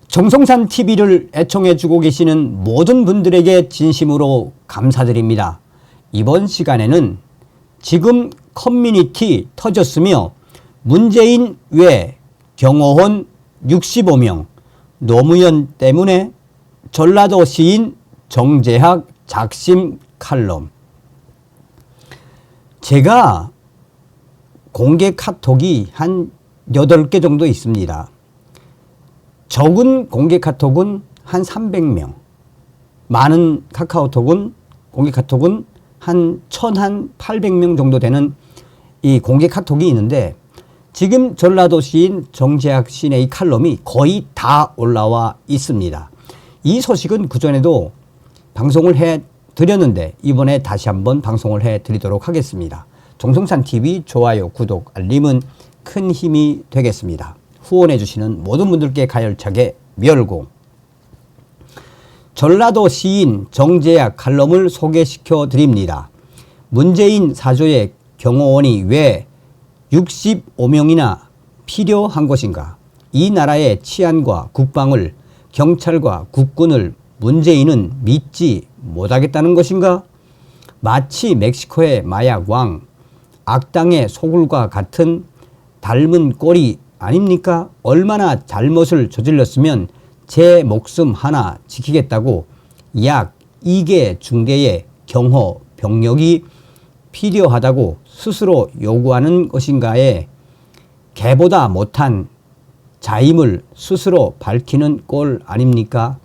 정성산 TV를 애청해주고 계시는 모든 분들에게 진심으로 감사드립니다. 이번 시간에는 지금 커뮤니티 터졌으며 문재인 외 경호원 65명, 노무현 때문에 전라도 시인 정재학 작심 칼럼. 제가 공개 카톡이 한 8개 정도 있습니다. 적은 공개 카톡은 한 300명, 많은 공개 카톡은 한 1800명 정도 되는 이 공개 카톡이 있는데, 지금 전라도 시인 정재학 시인의 이 칼럼이 거의 다 올라와 있습니다. 이 소식은 그전에도 방송을 해드렸는데 이번에 다시 한번 방송을 해드리도록 하겠습니다. 정성산 TV 좋아요, 구독, 알림은 큰 힘이 되겠습니다. 후원해 주시는 모든 분들께 가열차게 멸공. 전라도 시인 정재학 칼럼을 소개시켜 드립니다. 문재인 사조의 경호원이 왜 65명이나 필요한 것인가? 이 나라의 치안과 국방을, 경찰과 국군을 문재인은 믿지 못하겠다는 것인가? 마치 멕시코의 마약 왕, 악당의 소굴과 같은 닮은 꼴이 아닙니까? 얼마나 잘못을 저질렀으면 제 목숨 하나 지키겠다고 약 2개 중대의 경호 병력이 필요하다고 스스로 요구하는 것인가에 개보다 못한 자임을 스스로 밝히는 꼴 아닙니까?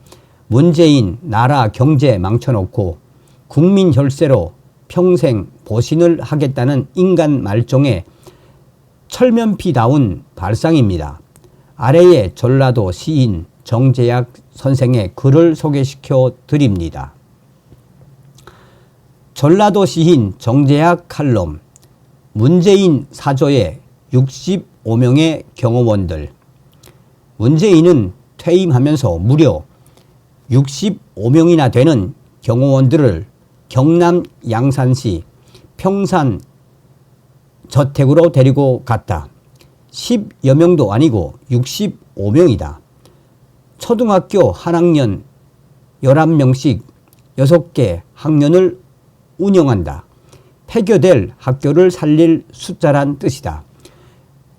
문재인 나라 경제 망쳐놓고 국민 혈세로 평생 보신을 하겠다는 인간 말종의 철면피다운 발상입니다. 아래에 전라도 시인 정재학 선생의 글을 소개시켜 드립니다. 전라도 시인 정재학 칼럼, 문재인 사조의 65명의 경호원들. 문재인은 퇴임하면서 무려 65명이나 되는 경호원들을 경남 양산시 평산 저택으로 데리고 갔다. 10여 명도 아니고 65명이다. 초등학교 한 학년 11명씩 6개 학년을 운영한다. 폐교될 학교를 살릴 숫자란 뜻이다.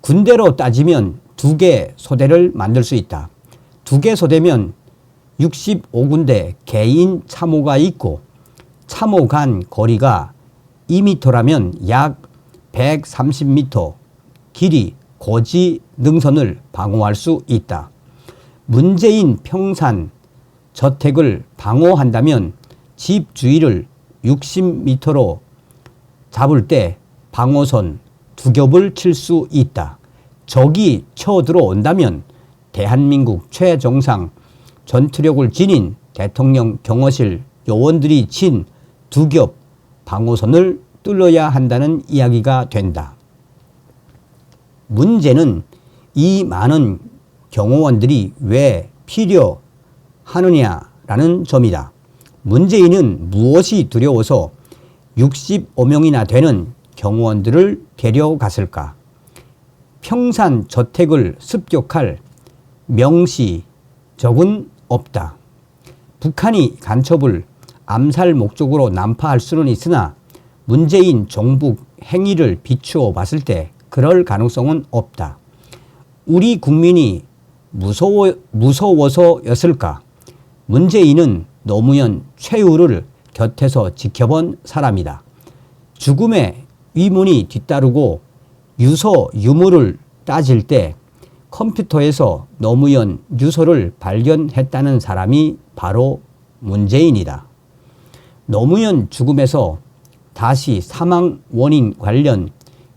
군대로 따지면 2개 소대를 만들 수 있다. 2개 소대면 65군데 개인 참호가 있고, 참호 간 거리가 2m라면 약 130m 길이 고지 능선을 방어할 수 있다. 문재인 평산 저택을 방어한다면 집 주위를 60m로 잡을 때 방어선 2겹을 칠 수 있다. 적이 쳐들어온다면 대한민국 최정상 전투력을 지닌 대통령 경호실 요원들이 친 2겹 방어선을 뚫어야 한다는 이야기가 된다. 문제는 이 많은 경호원들이 왜 필요하느냐라는 점이다. 문재인은 무엇이 두려워서 65명이나 되는 경호원들을 데려갔을까? 평산 저택을 습격할 명시적은 없다. 북한이 간첩을 암살 목적으로 난파할 수는 있으나 문재인 정부 행위를 비추어 봤을 때 그럴 가능성은 없다. 우리 국민이 무서워서였을까? 문재인은 노무현, 최후를 곁에서 지켜본 사람이다. 죽음의 위문이 뒤따르고 유서 유물을 따질 때 컴퓨터에서 노무현 유서를 발견했다는 사람이 바로 문재인이다. 노무현 죽음에서 다시 사망 원인 관련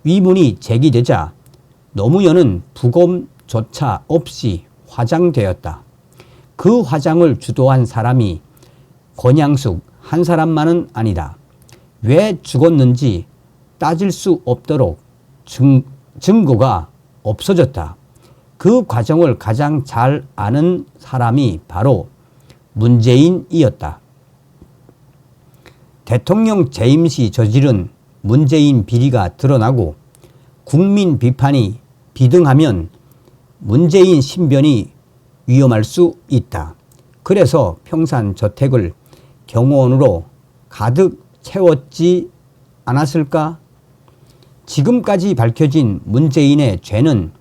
위문이 제기되자 노무현은 부검조차 없이 화장되었다. 그 화장을 주도한 사람이 권양숙 한 사람만은 아니다. 왜 죽었는지 따질 수 없도록 증거가 없어졌다. 그 과정을 가장 잘 아는 사람이 바로 문재인이었다. 대통령 재임 시 저지른 문재인 비리가 드러나고 국민 비판이 비등하면 문재인 신변이 위험할 수 있다. 그래서 평산 저택을 경호원으로 가득 채웠지 않았을까? 지금까지 밝혀진 문재인의 죄는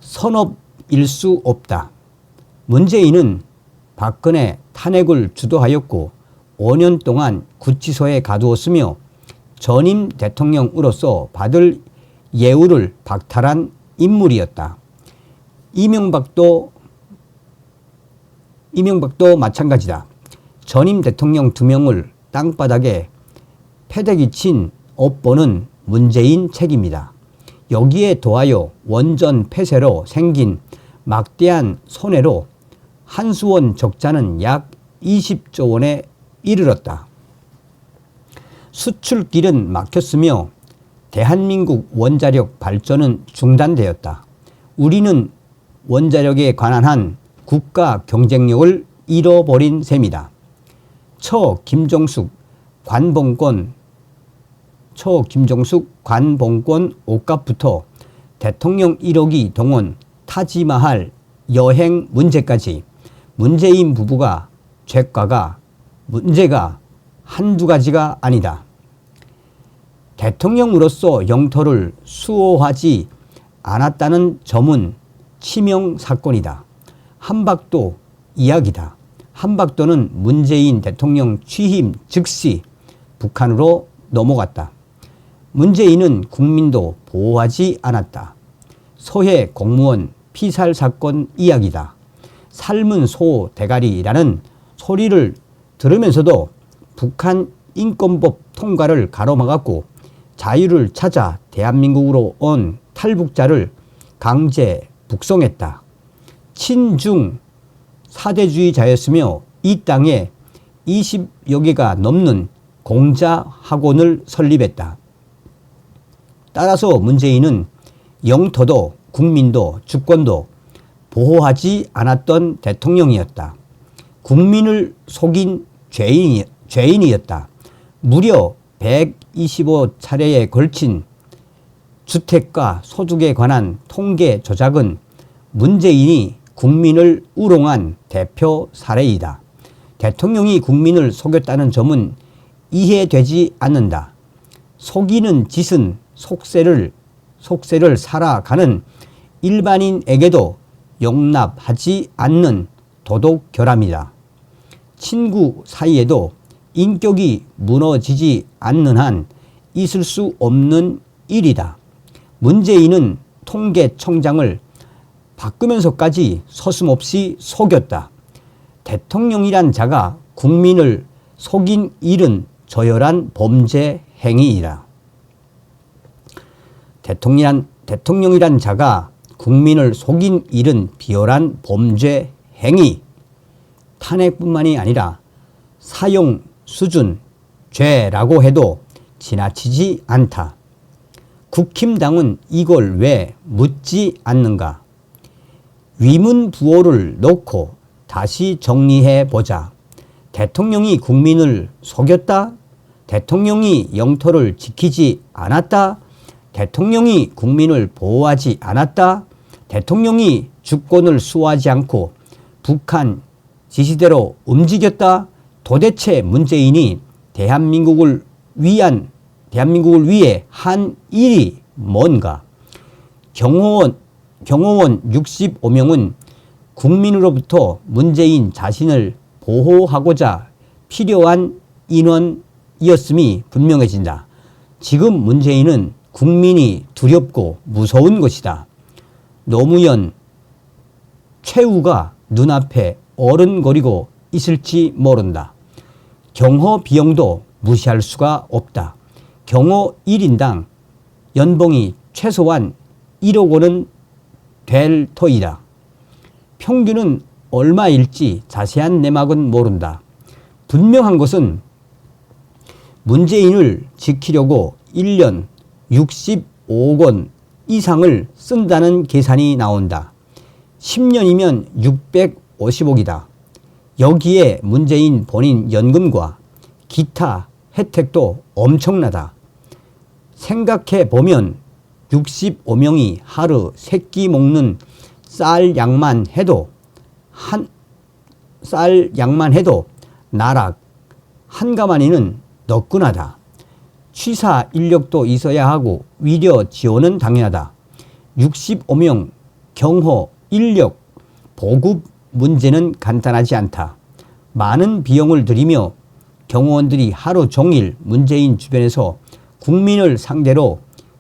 선업일 수 없다. 문재인은 박근혜 탄핵을 주도하였고 5년 동안 구치소에 가두었으며 전임 대통령으로서 받을 예우를 박탈한 인물이었다. 이명박도 마찬가지다. 전임 대통령 2명을 땅바닥에 패대기 친 업보는 문재인 책임이다. 여기에 더하여 원전 폐쇄로 생긴 막대한 손해로 한수원 적자는 약 20조 원에 이르렀다. 수출길은 막혔으며 대한민국 원자력 발전은 중단되었다. 우리는 원자력에 관한 한 국가 경쟁력을 잃어버린 셈이다. 김정숙 관봉권 옷값부터 대통령 1억이 동원 타지마할 여행 문제까지 문재인 부부가 문제가 한두 가지가 아니다. 대통령으로서 영토를 수호하지 않았다는 점은 치명 사건이다. 한박도 이야기다. 한박도는 문재인 대통령 취임 즉시 북한으로 넘어갔다. 문재인은 국민도 보호하지 않았다. 서해 공무원 피살 사건 이야기다. 삶은 소 대가리라는 소리를 들으면서도 북한 인권법 통과를 가로막았고 자유를 찾아 대한민국으로 온 탈북자를 강제 북송했다. 친중 사대주의자였으며 이 땅에 20여 개가 넘는 공자 학원을 설립했다. 따라서 문재인은 영토도 국민도 주권도 보호하지 않았던 대통령이었다. 국민을 속인 죄인이었다. 무려 125차례에 걸친 주택과 소득에 관한 통계 조작은 문재인이 국민을 우롱한 대표 사례이다. 대통령이 국민을 속였다는 점은 이해되지 않는다. 속이는 짓은 속세를 살아가는 일반인에게도 용납하지 않는 도덕 결함이다. 친구 사이에도 인격이 무너지지 않는 한 있을 수 없는 일이다. 문재인은 통계청장을 바꾸면서까지 서슴없이 속였다. 대통령이란 자가 국민을 속인 일은 저열한 범죄 행위이다. 대통령이란 자가 국민을 속인 일은 비열한 범죄 행위. 탄핵뿐만이 아니라 사형 수준 죄라고 해도 지나치지 않다. 국힘당은 이걸 왜 묻지 않는가? 위문부호를 놓고 다시 정리해 보자. 대통령이 국민을 속였다? 대통령이 영토를 지키지 않았다? 대통령이 국민을 보호하지 않았다? 대통령이 주권을 수호하지 않고 북한 지시대로 움직였다? 도대체 문재인이 대한민국을 위해 한 일이 뭔가? 경호원 65명은 국민으로부터 문재인 자신을 보호하고자 필요한 인원이었음이 분명해진다. 지금 문재인은 국민이 두렵고 무서운 것이다. 노무현, 최후가 눈앞에 어른거리고 있을지 모른다. 경호 비용도 무시할 수가 없다. 경호 1인당 연봉이 최소한 1억 원은 될 터이다. 평균은 얼마일지 자세한 내막은 모른다. 분명한 것은 문재인을 지키려고 1년 65억 원 이상을 쓴다는 계산이 나온다. 10년이면 650억이다. 여기에 문재인 본인 연금과 기타 혜택도 엄청나다. 생각해 보면 65명이 하루 3끼 먹는 쌀 양만 해도 한 쌀 양만 해도 나락 한가마니는 너끈하다. 취사 인력도 있어야 하고 위려 지원은 당연하다. 65명 경호 인력 보급 문제는 간단하지 않다. 많은 비용을 들이며 경호원들이 하루 종일 문재인 주변에서 국민을 상대로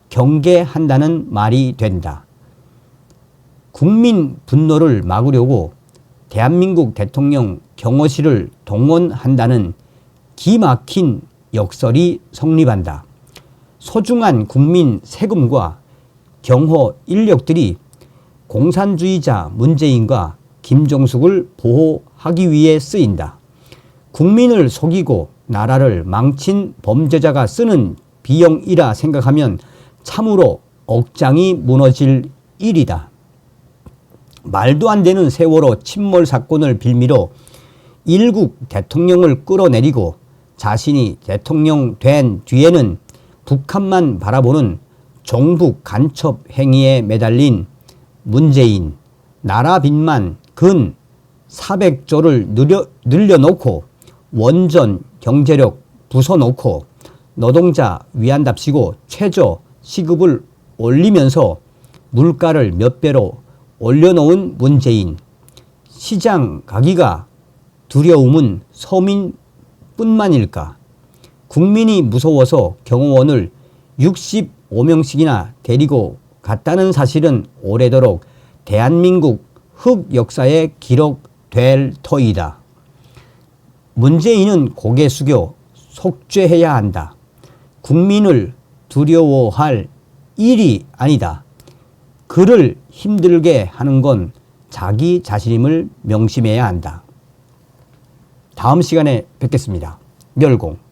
경계한다는 말이 된다. 국민 분노를 막으려고 대한민국 대통령 경호실을 동원한다는 기막힌 역설이 성립한다. 소중한 국민 세금과 경호 인력들이 공산주의자 문재인과 김종숙을 보호하기 위해 쓰인다. 국민을 속이고 나라를 망친 범죄자가 쓰는 비용이라 생각하면 참으로 억장이 무너질 일이다. 말도 안 되는 세월호 침몰 사건을 빌미로 일국 대통령을 끌어내리고 자신이 대통령 된 뒤에는 북한만 바라보는 종북 간첩 행위에 매달린 문재인, 나라 빚만 근 400조를 늘려놓고 원전 경제력 부숴놓고 노동자 위한답시고 최저 시급을 올리면서 물가를 몇 배로 올려놓은 문재인. 시장 가기가 두려움은 서민뿐만일까? 국민이 무서워서 경호원을 65명씩이나 데리고 갔다는 사실은 오래도록 대한민국 흑역사에 기록될 터이다. 문재인은 고개 숙여 속죄해야 한다. 국민을 두려워할 일이 아니다. 그를 힘들게 하는 건 자기 자신임을 명심해야 한다. 다음 시간에 뵙겠습니다. 멸공.